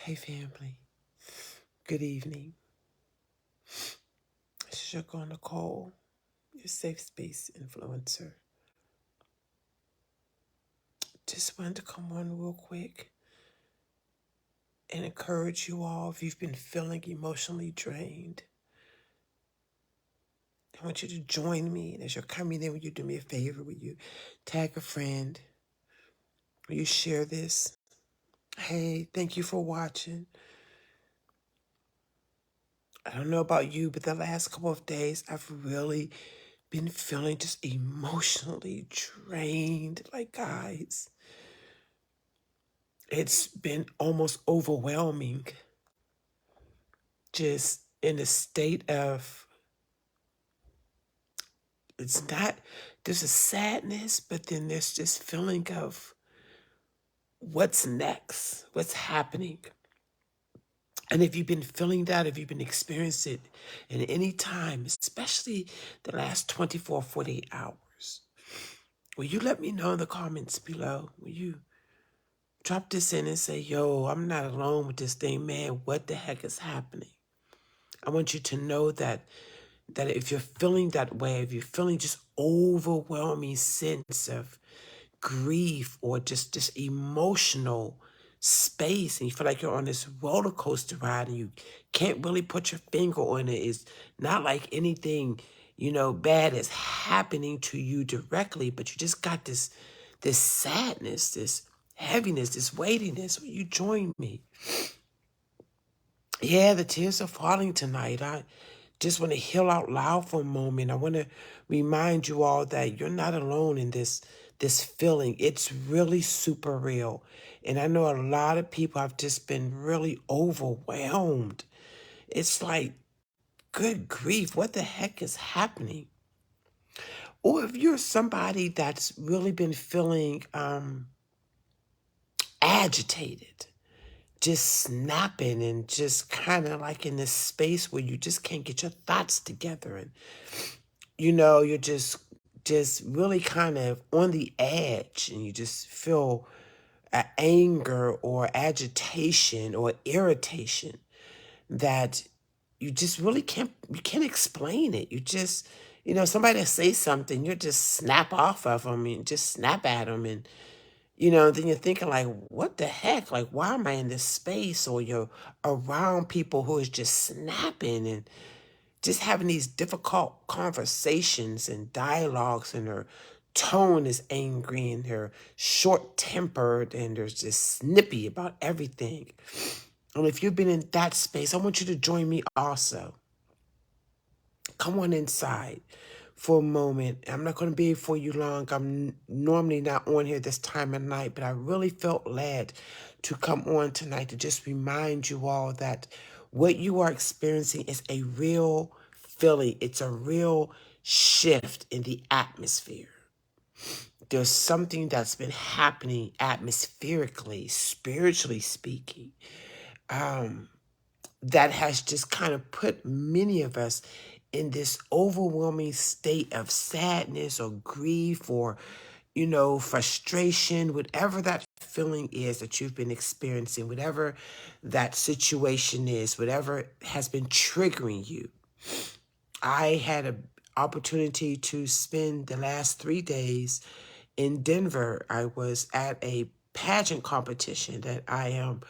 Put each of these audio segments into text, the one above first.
Hey family, good evening. This is your girl Nicole, your safe space influencer. Just wanted to come on real quick and encourage you all if you've been feeling emotionally drained. I want you to join me. And as you're coming in, will you do me a favor? Will you tag a friend? Will you share this? Hey, thank you for watching. I don't know about you, but the last couple of days, I've really been feeling just emotionally drained. Like, guys, it's been almost overwhelming. Just in a state of, it's not, there's a sadness, but then there's this feeling of what's next, what's happening. And if you've been feeling that, if you've been experiencing it in any time, especially the last 24, 48 hours, will you let me know in the comments below? Will you drop this in and say, yo, I'm not alone with this thing, man. What the heck is happening? I want you to know that if you're feeling that way, if you're feeling just overwhelming sense of grief or just this emotional space, and you feel like you're on this roller coaster ride and you can't really put your finger on it, it's not like anything, bad is happening to you directly, but you just got this sadness, this heaviness, this weightiness. Will you join me? Yeah, the tears are falling tonight. I just want to heal out loud for a moment. I want to remind you all that you're not alone in this feeling. It's really super real. And I know a lot of people have just been really overwhelmed. It's like, good grief, what the heck is happening? Or if you're somebody that's really been feeling agitated, just snapping and just kind of like in this space where you just can't get your thoughts together, and you're just really kind of on the edge, and you just feel anger or agitation or irritation that you just really can't explain it. You just, somebody say something, you just snap off of them and just snap at them, and then you're thinking like, what the heck? Like, why am I in this space? Or you're around people who is just snapping and just having these difficult conversations and dialogues, and their tone is angry and they're short-tempered and they're just snippy about everything. And if you've been in that space, I want you to join me also. Come on inside for a moment. I'm not going to be here for you long. I'm normally not on here this time of night, but I really felt led to come on tonight to just remind you all that what you are experiencing is a real feeling. It's a real shift in the atmosphere. There's something that's been happening atmospherically, spiritually speaking, that has just kind of put many of us in this overwhelming state of sadness or grief or, frustration, whatever that feeling is that you've been experiencing, whatever that situation is, whatever has been triggering you. I had an opportunity to spend the last 3 days in Denver. I was at a pageant competition that I am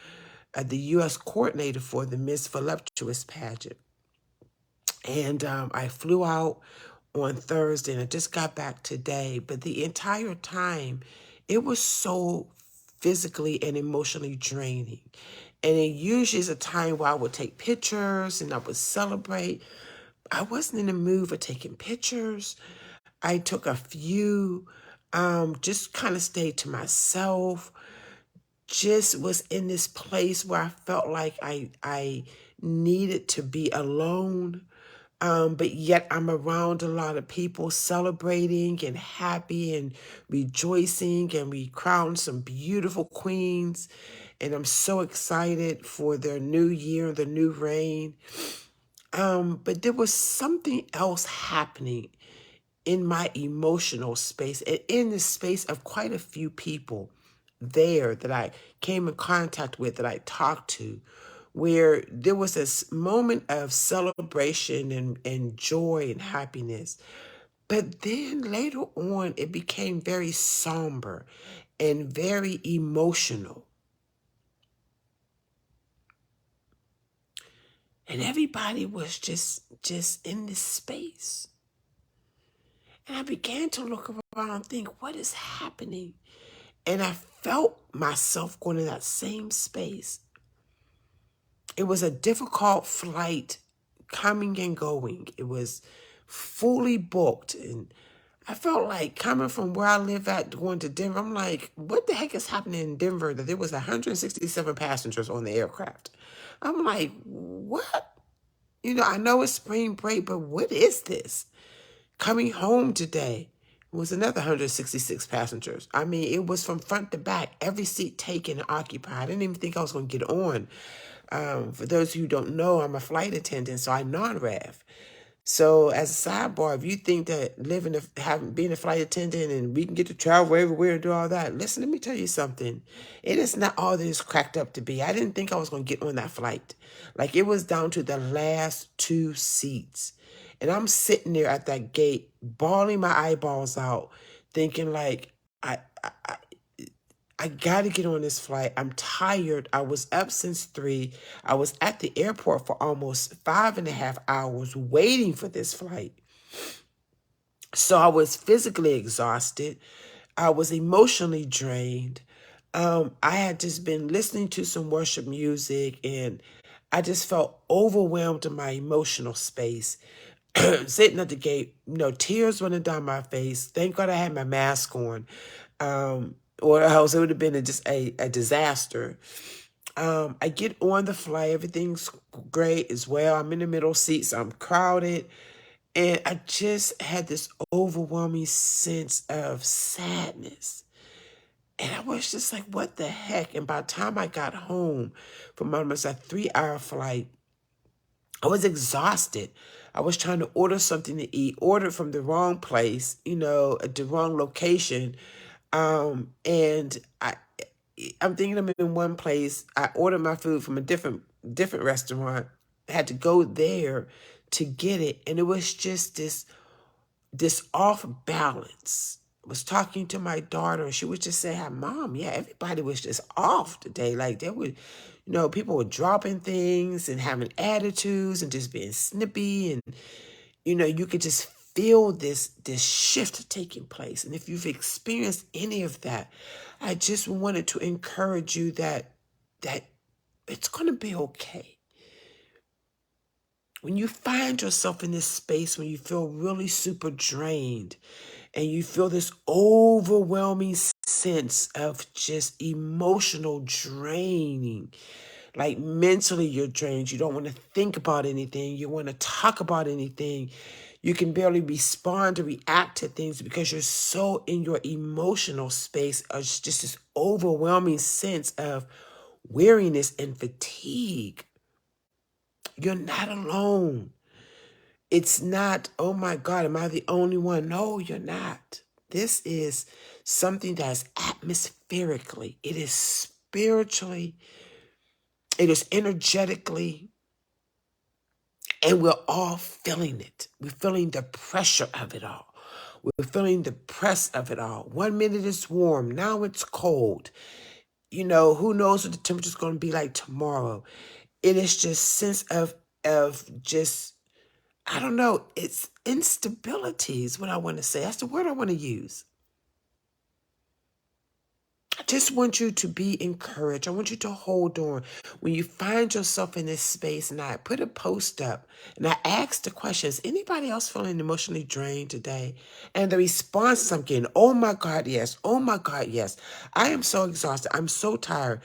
the U.S. coordinator for, the Miss Voluptuous pageant. And I flew out on Thursday and I just got back today. But the entire time, it was so physically and emotionally draining. And it usually is a time where I would take pictures and I would celebrate. I wasn't in the mood for taking pictures. I took a few, just kind of stayed to myself. Just was in this place where I felt like I needed to be alone. But yet I'm around a lot of people celebrating and happy and rejoicing, and we crowned some beautiful queens. And I'm so excited for their new year, the new reign. But there was something else happening in my emotional space and in the space of quite a few people there that I came in contact with, that I talked to, where there was this moment of celebration and joy and happiness. But then later on, it became very somber and very emotional. And everybody was just in this space. And I began to look around and think, what is happening? And I felt myself going in that same space. It was a difficult flight coming and going. It was fully booked. And I felt like coming from where I live at going to Denver, I'm like, what the heck is happening in Denver that there was 167 passengers on the aircraft? I'm like, what? You know, I know it's spring break, but what is this? Coming home today was another 166 passengers. I mean, it was from front to back, every seat taken and occupied. I didn't even think I was going to get on. For those who don't know, I'm a flight attendant, so I non-rev. So as a sidebar, if you think that being a flight attendant and we can get to travel everywhere and do all that, listen, let me tell you something. It is not all that it's cracked up to be. I didn't think I was going to get on that flight. Like, it was down to the last 2 seats. And I'm sitting there at that gate, bawling my eyeballs out, thinking like, I got to get on this flight. I'm tired. I was up since 3. I was at the airport for almost 5.5 hours waiting for this flight. So I was physically exhausted. I was emotionally drained. I had just been listening to some worship music, and I just felt overwhelmed in my emotional space. Sitting at the gate, tears running down my face. Thank God I had my mask on. Or else it would have been just a disaster. I get on the flight. Everything's great as well. I'm in the middle seat, so I'm crowded. And I just had this overwhelming sense of sadness. And I was just like, what the heck? And by the time I got home from almost a 3-hour flight, I was exhausted. I was trying to order something to eat, ordered from the wrong place, at the wrong location. And I'm thinking I'm in one place. I ordered my food from a different restaurant. I had to go there to get it. And it was just this off balance. I was talking to my daughter, and she was just saying, "Hi, Mom, yeah, everybody was just off today. Like, they would, people were dropping things and having attitudes and just being snippy. And, you could just feel this shift taking place. And if you've experienced any of that, I just wanted to encourage you that it's going to be okay. When you find yourself in this space when you feel really super drained and you feel this overwhelming sense of just emotional draining, like mentally you're drained, you don't want to think about anything, you want to talk about anything, you can barely respond or react to things because you're so in your emotional space of just this overwhelming sense of weariness and fatigue. You're not alone. It's not, oh my God, am I the only one? No, you're not. This is something that's atmospherically, it is spiritually, it is energetically, and we're all feeling it. We're feeling the pressure of it all. We're feeling the press of it all. 1 minute it's warm, now it's cold. Who knows what the temperature's going to be like tomorrow. It is just sense of just, I don't know, it's instability is what I want to say. That's the word I want to use. I just want you to be encouraged. I want you to hold on. When you find yourself in this space, and I put a post up, and I asked the question, is anybody else feeling emotionally drained today? And the response I'm getting, oh my God, yes. Oh my God, yes. I am so exhausted. I'm so tired.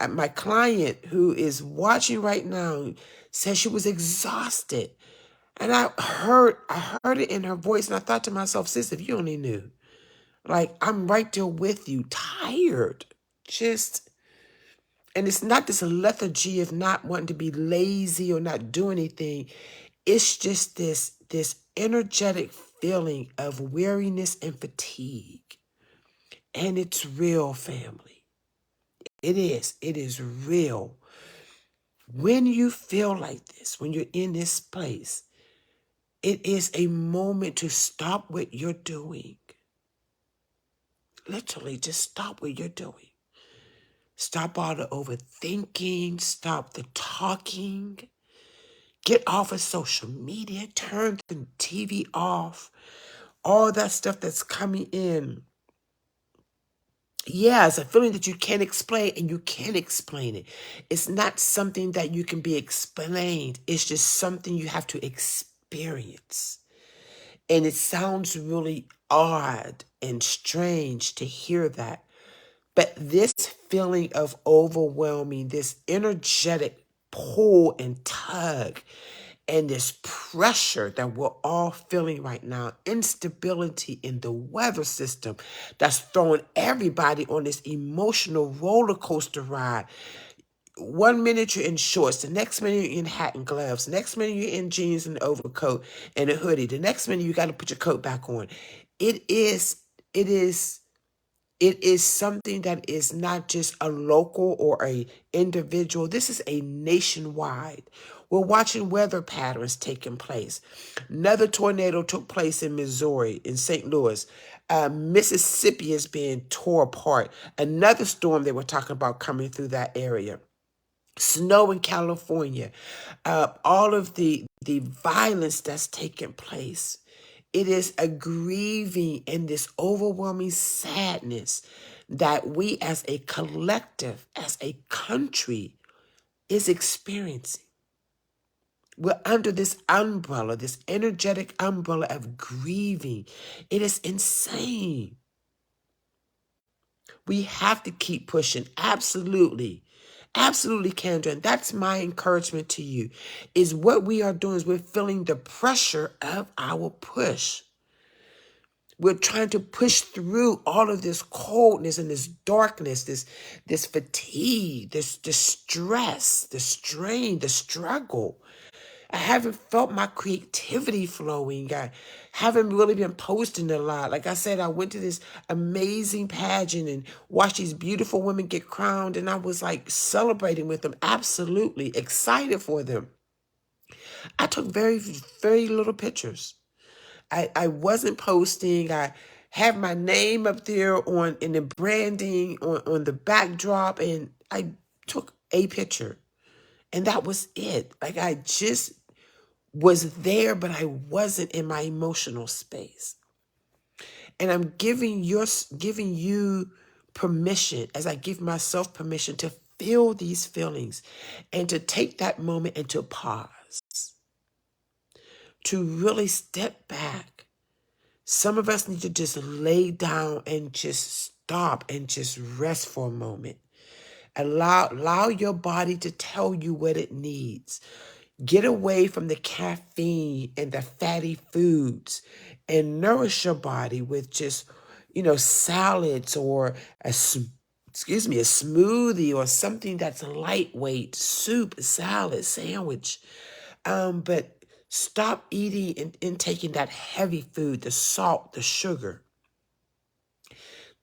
My client who is watching right now said she was exhausted. And I heard it in her voice, and I thought to myself, sis, if you only knew. Like, I'm right there with you, tired. And it's not this lethargy of not wanting to be lazy or not do anything. It's just this energetic feeling of weariness and fatigue. And it's real, family. It is. It is real. When you feel like this, when you're in this place, it is a moment to stop what you're doing. Literally, just stop what you're doing. Stop all the overthinking. Stop the talking. Get off of social media. Turn the TV off. All that stuff that's coming in. Yeah, it's a feeling that you can't explain, and you can't explain it. It's not something that you can be explained. It's just something you have to experience. And it sounds really odd and strange to hear that. But this feeling of overwhelming, this energetic pull and tug, and this pressure that we're all feeling right now, instability in the weather system that's throwing everybody on this emotional roller coaster ride. 1 minute you're in shorts, the next minute you're in hat and gloves, the next minute you're in jeans and overcoat and a hoodie, the next minute you got to put your coat back on. It is something that is not just a local or a individual. This is a nationwide. We're watching weather patterns taking place. Another tornado took place in Missouri, in St. Louis. Mississippi is being tore apart. Another storm they were talking about coming through that area. Snow in California. All of the violence that's taking place. It is a grieving and this overwhelming sadness that we as a collective, as a country, is experiencing. We're under this umbrella, this energetic umbrella of grieving. It is insane. We have to keep pushing. Absolutely. Absolutely, Kendra. And that's my encouragement to you, is what we are doing is we're feeling the pressure of our push. We're trying to push through all of this coldness and this darkness, this fatigue, this stress, the strain, the struggle. I haven't felt my creativity flowing. I haven't really been posting a lot. Like I said, I went to this amazing pageant and watched these beautiful women get crowned, and I was like celebrating with them, absolutely excited for them. I took very, very little pictures. I wasn't posting. I had my name up there in the branding on the backdrop, and I took a picture. And that was it. Like I just was there, but I wasn't in my emotional space. And I'm giving you permission, as I give myself permission, to feel these feelings and to take that moment and to pause, to really step back. Some of us need to just lay down and just stop and just rest for a moment. Allow your body to tell you what it needs. Get away from the caffeine and the fatty foods and nourish your body with just, salads or a smoothie or something that's lightweight, soup, salad, sandwich. But stop eating and intaking that heavy food, the salt, the sugar.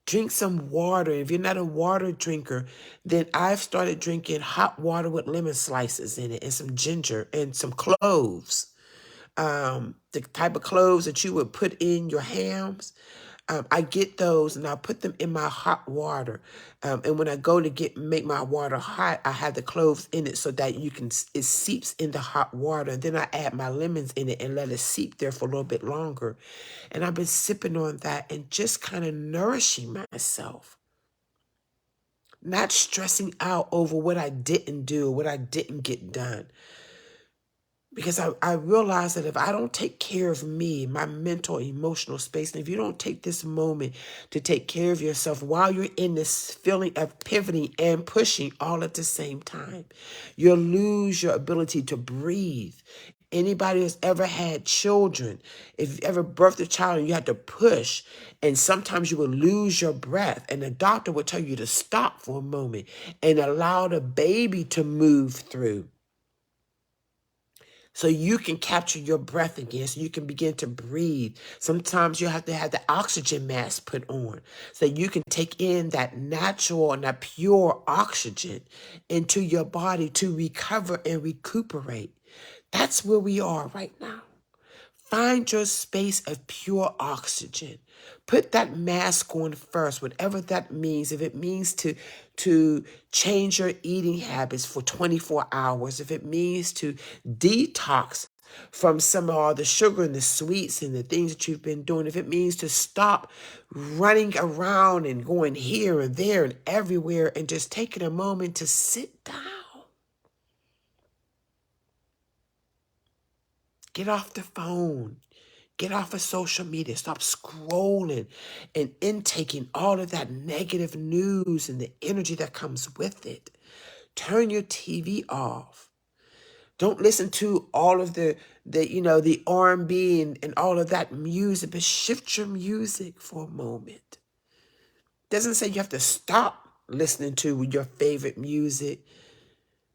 Drink some water. If you're not a water drinker, then I've started drinking hot water with lemon slices in it and some ginger and some cloves. The type of cloves that you would put in your hams. I get those and I put them in my hot water. And when I go to make my water hot, I have the cloves in it so that it seeps in the hot water. And then I add my lemons in it and let it seep there for a little bit longer. And I've been sipping on that and just kind of nourishing myself. Not stressing out over what I didn't do, what I didn't get done. Because I realize that if I don't take care of me, my mental, emotional space, and if you don't take this moment to take care of yourself while you're in this feeling of pivoting and pushing all at the same time, you'll lose your ability to breathe. Anybody who's ever had children, if you ever birthed a child and you had to push, and sometimes you will lose your breath, and the doctor will tell you to stop for a moment and allow the baby to move through. so you can capture your breath again, so you can begin to breathe. Sometimes you have to have the oxygen mask put on so you can take in that natural and that pure oxygen into your body to recover and recuperate. That's where we are right now. Find your space of pure oxygen. Put that mask on first, whatever that means. If it means to change your eating habits for 24 hours, if it means to detox from some of all the sugar and the sweets and the things that you've been doing, if it means to stop running around and going here and there and everywhere and just taking a moment to sit down. Get off the phone. Get off of social media. Stop scrolling and intaking all of that negative news and the energy that comes with it. Turn your TV off. Don't listen to all of the R&B and all of that music, but shift your music for a moment. Doesn't say you have to stop listening to your favorite music,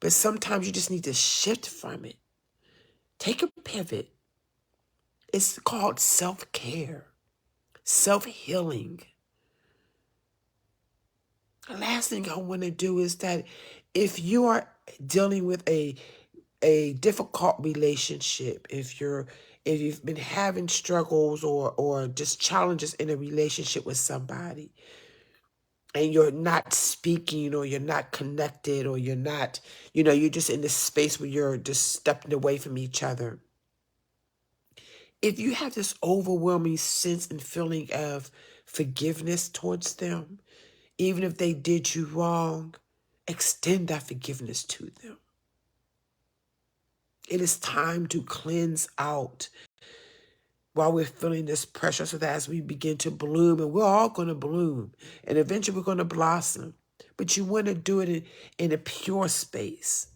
but sometimes you just need to shift from it. Take a pivot. It's called self-care, self-healing. The last thing I want to do is that if you are dealing with a difficult relationship, if you've been having struggles or just challenges in a relationship with somebody, and you're not speaking or you're not connected or you're not, you're just in this space where you're just stepping away from each other. If you have this overwhelming sense and feeling of forgiveness towards them, even if they did you wrong, extend that forgiveness to them. It is time to cleanse out while we're feeling this pressure so that as we begin to bloom, and we're all going to bloom, and eventually we're going to blossom, but you want to do it in a pure space.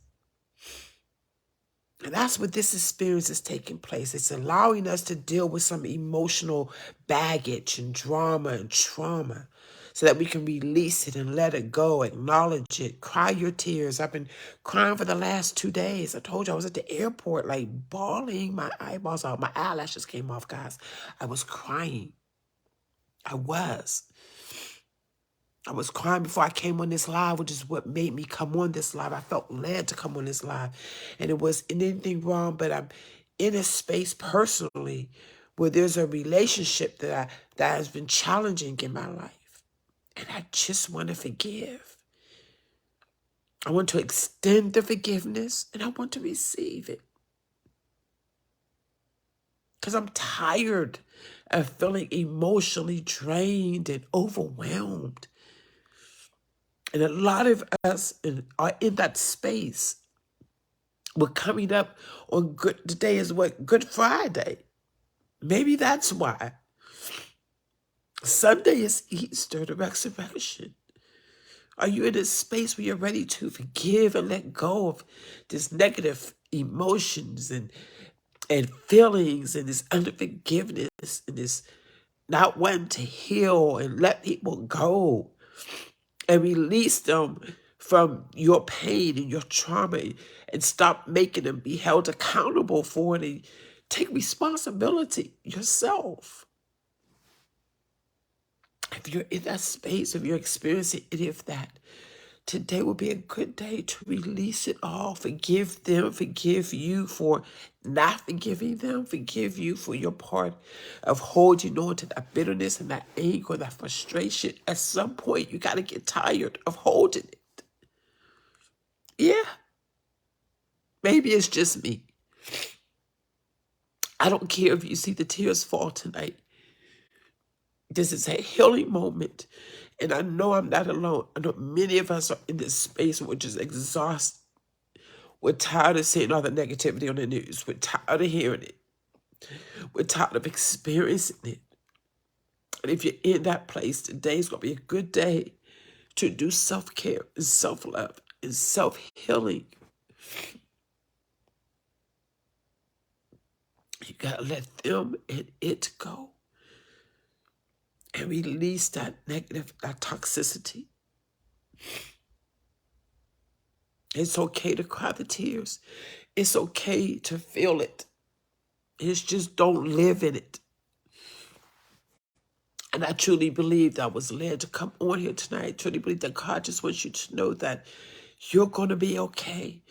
And that's what this experience is taking place. It's allowing us to deal with some emotional baggage and drama and trauma so that we can release it and let it go, acknowledge it, cry your tears. I've been crying for the last 2 days. I told you I was at the airport, like bawling my eyeballs out. My eyelashes came off, guys. I was crying. I was crying before I came on this live, which is what made me come on this live. I felt led to come on this live. And it wasn't anything wrong, but I'm in a space personally where there's a relationship that has been challenging in my life. And I just want to forgive. I want to extend the forgiveness and I want to receive it. Because I'm tired of feeling emotionally drained and overwhelmed. And a lot of us are in that space. We're coming up on today is what? Good Friday. Maybe that's why. Sunday is Easter, the resurrection. Are you in a space where you're ready to forgive and let go of this negative emotions and feelings and this unforgiveness and this not wanting to heal and let people go and release them from your pain and your trauma and stop making them be held accountable for it and take responsibility yourself? If you're in that space, if you're experiencing any of that, today will be a good day to release it all. Forgive them, forgive you for not forgiving them, forgive you for your part of holding on to that bitterness and that anger, that frustration. At some point, you got to get tired of holding it. Yeah, maybe it's just me. I don't care if you see the tears fall tonight. This is a healing moment. And I know I'm not alone. I know many of us are in this space which is exhausted. We're tired of seeing all the negativity on the news. We're tired of hearing it. We're tired of experiencing it. And if you're in that place, today's going to be a good day to do self-care and self-love and self-healing. You got to let them and it go. And release that negative, that toxicity. It's okay to cry the tears. It's okay to feel it. It's just don't live in it. And I truly believe that I was led to come on here tonight. I truly believe that God just wants you to know that you're going to be okay.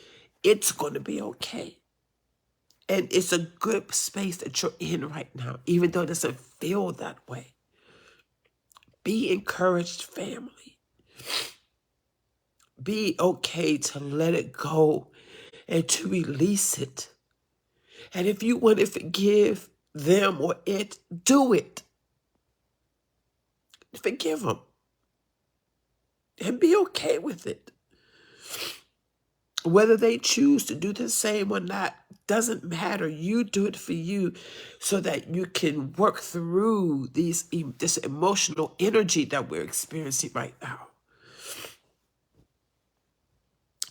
It's going to be okay. And it's a good space that you're in right now, even though it doesn't feel that way. Be encouraged, family. Be okay to let it go and to release it. And if you want to forgive them or it, do it. Forgive them. And be okay with it. Whether they choose to do the same or not doesn't matter. You do it for you so that you can work through this emotional energy that we're experiencing right now.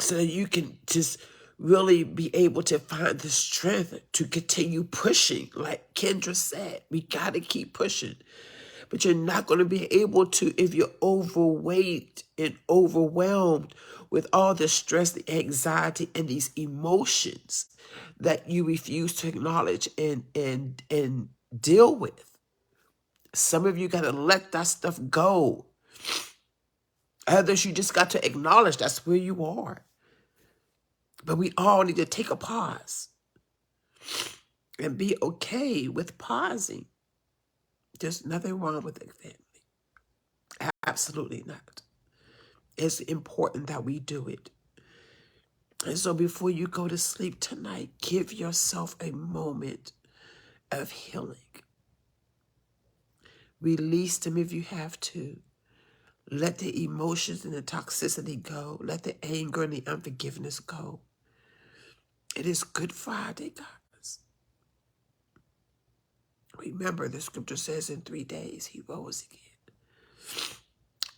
So that you can just really be able to find the strength to continue pushing. Like Kendra said, we got to keep pushing. But you're not going to be able to if you're overweight and overwhelmed with all the stress, the anxiety, and these emotions that you refuse to acknowledge and deal with. Some of you got to let that stuff go. Others, you just got to acknowledge that's where you are. But we all need to take a pause and be okay with pausing. There's nothing wrong with it, family. Absolutely not. It's important that we do it. And so before you go to sleep tonight, give yourself a moment of healing. Release them if you have to. Let the emotions and the toxicity go. Let the anger and the unforgiveness go. It is Good Friday, guys. Remember, the scripture says in 3 days he rose again.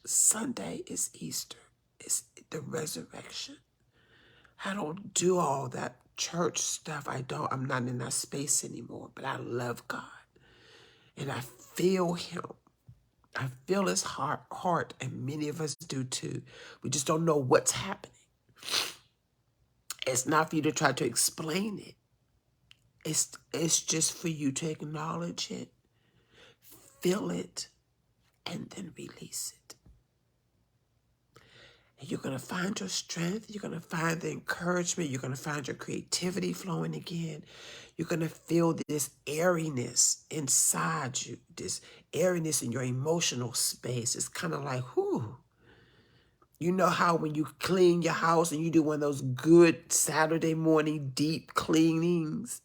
Sunday is Easter. It's the resurrection. I don't do all that church stuff. I'm not in that space anymore, but I love God. And I feel him. I feel his heart, and many of us do too. We just don't know what's happening. It's not for you to try to explain it. It's just for you to acknowledge it, feel it, and then release it. And you're going to find your strength. You're going to find the encouragement. You're going to find your creativity flowing again. You're going to feel this airiness inside you, this airiness in your emotional space. It's kind of like, whew. You know how when you clean your house and you do one of those good Saturday morning deep cleanings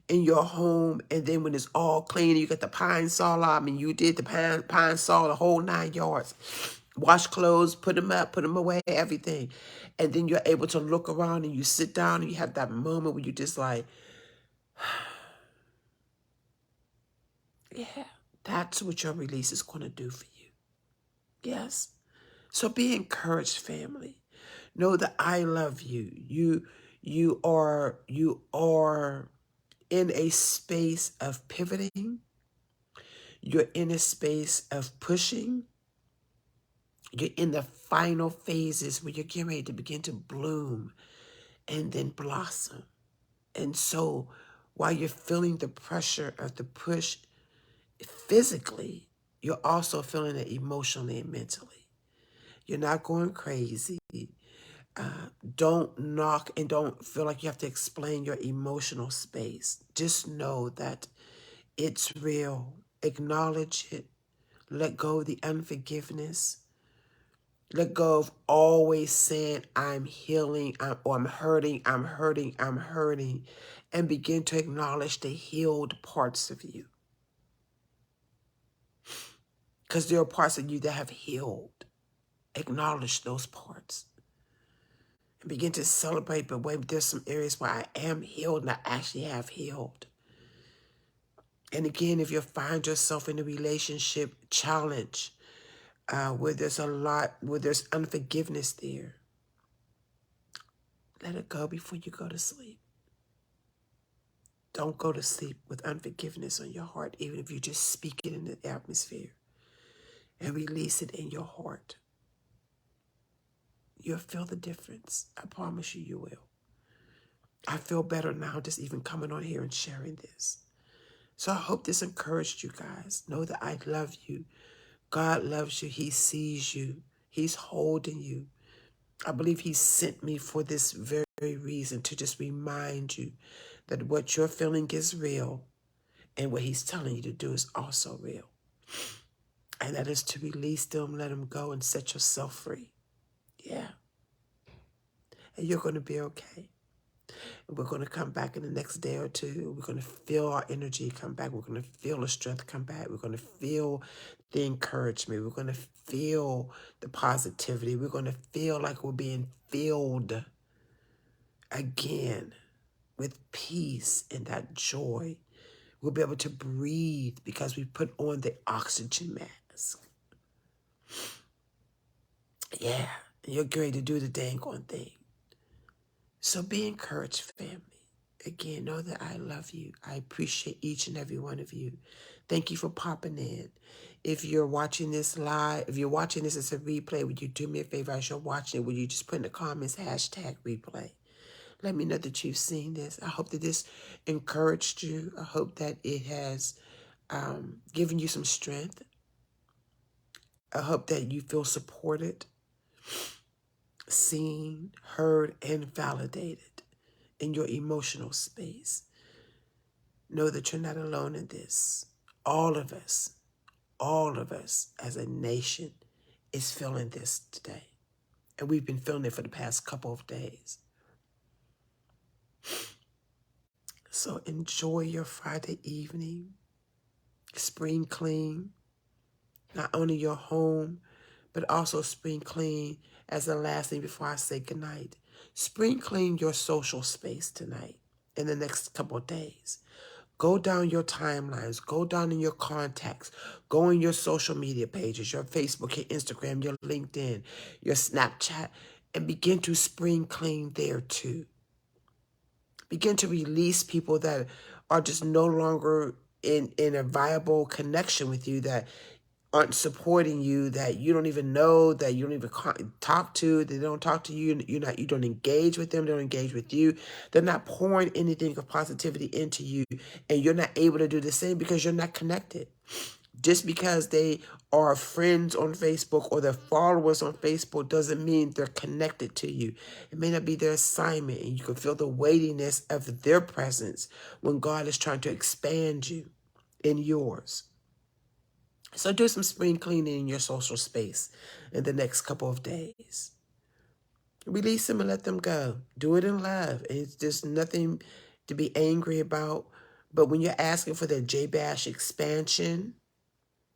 in your home, and then when it's all clean, you got the Pine Sol out, and you did the Pine Sol, the whole 9 yards. Wash clothes, put them up, put them away, everything. And then you're able to look around and you sit down and you have that moment where you just like, yeah, that's what your release is going to do for you. Yes. So be encouraged, family. Know that I love you. You are in a space of pivoting. You're in a space of pushing. You're in the final phases where you're getting ready to begin to bloom and then blossom. And so while you're feeling the pressure of the push physically, you're also feeling it emotionally and mentally. You're not going crazy. Don't knock and don't feel like you have to explain your emotional space. Just know that it's real. Acknowledge it. Let go of the unforgiveness. Let go of always saying, I'm healing, or I'm hurting, I'm hurting, I'm hurting. And begin to acknowledge the healed parts of you. Because there are parts of you that have healed. Acknowledge those parts. And begin to celebrate, but wait, there's some areas where I am healed and I actually have healed. And again, if you find yourself in a relationship challenge, where there's unforgiveness there, let it go before you go to sleep. Don't go to sleep with unforgiveness on your heart, even if you just speak it in the atmosphere and release it in your heart. You'll feel the difference. I promise you, you will. I feel better now just even coming on here and sharing this. So I hope this encouraged you guys. Know that I love you. God loves you. He sees you. He's holding you. I believe he sent me for this very reason, to just remind you that what you're feeling is real, and what he's telling you to do is also real. And that is to release them, let them go, and set yourself free. Yeah. And you're going to be okay. We're going to come back in the next day or two. We're going to feel our energy come back. We're going to feel the strength come back. We're going to feel the encouragement. We're going to feel the positivity. We're going to feel like we're being filled again with peace and that joy. We'll be able to breathe because we put on the oxygen mask. Yeah, and you're going to do the dang on thing. So be encouraged, family. Again, know that I love you. I appreciate each and every one of you. Thank you for popping in. If you're watching this live, if you're watching this as a replay, would you do me a favor as you're watching it? Would you just put in the comments, #replay? Let me know that you've seen this. I hope that this encouraged you. I hope that it has given you some strength. I hope that you feel supported, seen, heard, and validated in your emotional space. Know that you're not alone in this. All of us as a nation is feeling this today. And we've been feeling it for the past couple of days. So enjoy your Friday evening. Spring clean. Not only your home, but also spring clean as the last thing before I say goodnight. Spring clean your social space tonight in the next couple of days. Go down your timelines. Go down in your contacts. Go on your social media pages, your Facebook, your Instagram, your LinkedIn, your Snapchat, and begin to spring clean there too. Begin to release people that are just no longer in a viable connection with you, that aren't supporting you, that you don't even know, that you don't even talk to, they don't talk to you, you don't engage with them, they don't engage with you. They're not pouring anything of positivity into you, and you're not able to do the same because you're not connected. Just because they are friends on Facebook or they're followers on Facebook doesn't mean they're connected to you. It may not be their assignment, and you can feel the weightiness of their presence when God is trying to expand you in yours. So do some spring cleaning in your social space in the next couple of days. Release them and let them go. Do it in love. It's just nothing to be angry about. But when you're asking for the J-Bash expansion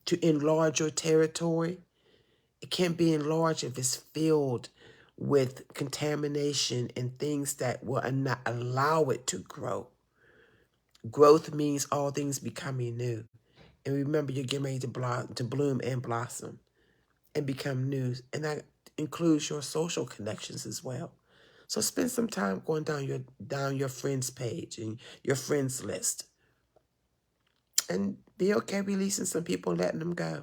to enlarge your territory, it can't be enlarged if it's filled with contamination and things that will not allow it to grow. Growth means all things becoming new. And remember, you're getting ready to bloom and blossom and become new. And that includes your social connections as well. So spend some time going down your friends page and your friends list. And be okay releasing some people and letting them go.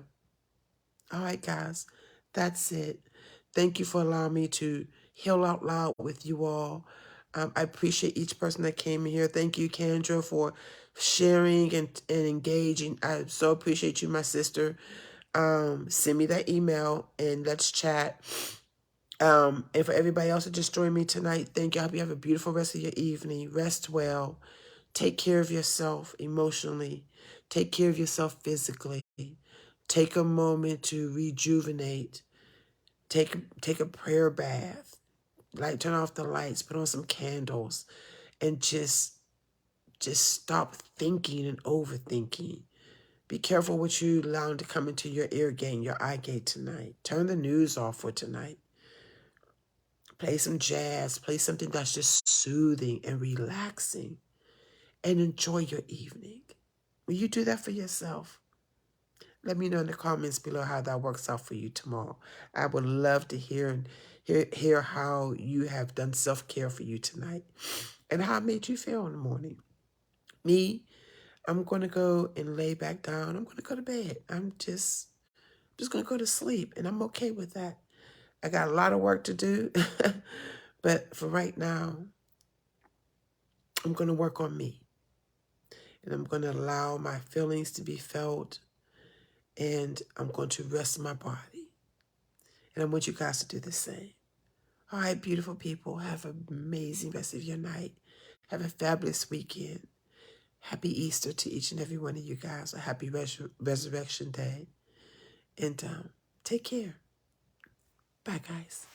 All right, guys. That's it. Thank you for allowing me to heal out loud with you all. I appreciate each person that came in here. Thank you, Kendra, for sharing and engaging. I so appreciate you, my sister. Send me that email and let's chat. And for everybody else that just joined me tonight, thank you. I hope you have a beautiful rest of your evening. Rest well. Take care of yourself emotionally. Take care of yourself physically. Take a moment to rejuvenate. Take a prayer bath. Like, turn off the lights, put on some candles, and just stop thinking and overthinking. Be careful what you allow to come into your ear gate and your eye gate tonight. Turn the news off for tonight. Play some jazz. Play something that's just soothing and relaxing. And enjoy your evening. Will you do that for yourself? Let me know in the comments below how that works out for you tomorrow. I would love to hear how you have done self-care for you tonight and how it made you feel in the morning. Me, I'm going to go and lay back down. I'm going to go to bed. I'm just going to go to sleep, and I'm okay with that. I got a lot of work to do. But for right now, I'm going to work on me. And I'm going to allow my feelings to be felt. And I'm going to rest my body. And I want you guys to do the same. All right, beautiful people. Have an amazing rest of your night. Have a fabulous weekend. Happy Easter to each and every one of you guys. A happy Resurrection Day. And take care. Bye, guys.